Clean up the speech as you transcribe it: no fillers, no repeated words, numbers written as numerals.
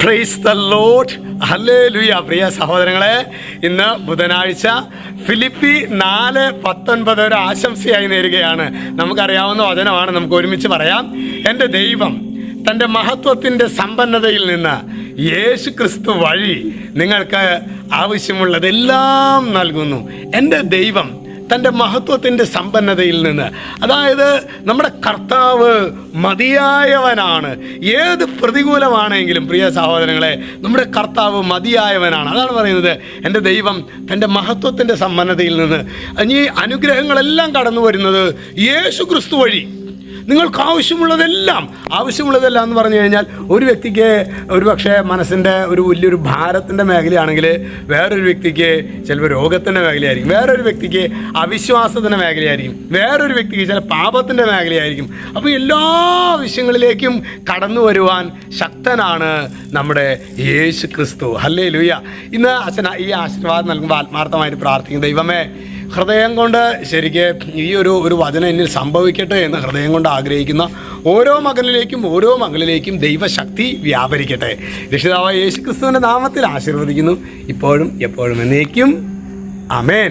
Praise the Lord. Hallelujah. പ്രിയ സഹോദരങ്ങളെ, ഇന്ന് ബുധനാഴ്ച ഫിലിപ്പി 4:19 ഒരു ആശംസയായി നേരുകയാണ്. നമുക്കറിയാവുന്ന വചനമാണ്, നമുക്ക് ഒരുമിച്ച് പറയാം. എൻ്റെ ദൈവം തൻ്റെ മഹത്വത്തിൻ്റെ സമ്പന്നതയിൽ നിന്ന് യേശു ക്രിസ്തു വഴി നിങ്ങൾക്ക് ആവശ്യമുള്ളതെല്ലാം നൽകുന്നു. എൻ്റെ ദൈവം തൻ്റെ മഹത്വത്തിൻ്റെ സമ്പന്നതയിൽ നിന്ന്, അതായത് നമ്മുടെ കർത്താവ് മതിയായവനാണ്. ഏത് പ്രതികൂലമാണെങ്കിലും പ്രിയ സഹോദരങ്ങളെ, നമ്മുടെ കർത്താവ് മതിയായവനാണ്. അതാണ് പറയുന്നത്, എൻ്റെ ദൈവം തൻ്റെ മഹത്വത്തിൻ്റെ സമ്പന്നതയിൽ നിന്ന്. ഈ അനുഗ്രഹങ്ങളെല്ലാം കടന്നു വരുന്നത് യേശു ക്രിസ്തു വഴി. നിങ്ങൾക്ക് ആവശ്യമുള്ളതെല്ലാം എന്ന് പറഞ്ഞു കഴിഞ്ഞാൽ, ഒരു വ്യക്തിക്ക് ഒരു പക്ഷേ മനസ്സിൻ്റെ വലിയൊരു ഭാരത്തിൻ്റെ മേഖലയാണെങ്കിൽ, വേറൊരു വ്യക്തിക്ക് ചിലപ്പോൾ രോഗത്തിൻ്റെ മേഖലയായിരിക്കും, വേറൊരു വ്യക്തിക്ക് അവിശ്വാസത്തിൻ്റെ മേഖലയായിരിക്കും, വേറൊരു വ്യക്തിക്ക് ചില പാപത്തിൻ്റെ മേഖലയായിരിക്കും. അപ്പോൾ എല്ലാ വിഷയങ്ങളിലേക്കും കടന്നു വരുവാൻ ശക്തനാണ് നമ്മുടെ യേശു ക്രിസ്തു. ഹല്ലേലൂയ. ഇന്ന് അച്ഛൻ ഈ ആശീർവാദം നൽകുമ്പോൾ ആത്മാർത്ഥമായിട്ട് പ്രാർത്ഥിക്കും, ദൈവമേ, ഹൃദയം കൊണ്ട് ശരിക്ക് ഈ ഒരു വചനം എന്നിൽ സംഭവിക്കട്ടെ എന്ന് ഹൃദയം കൊണ്ട് ആഗ്രഹിക്കുന്ന ഓരോ മകളിലേക്കും ദൈവശക്തി വ്യാപരിക്കട്ടെ. രക്ഷിതാവായ യേശു ക്രിസ്തുവിൻ്റെ നാമത്തിൽ ആശീർവദിക്കുന്നു, ഇപ്പോഴും എപ്പോഴും എന്നേക്കും. ആമേൻ.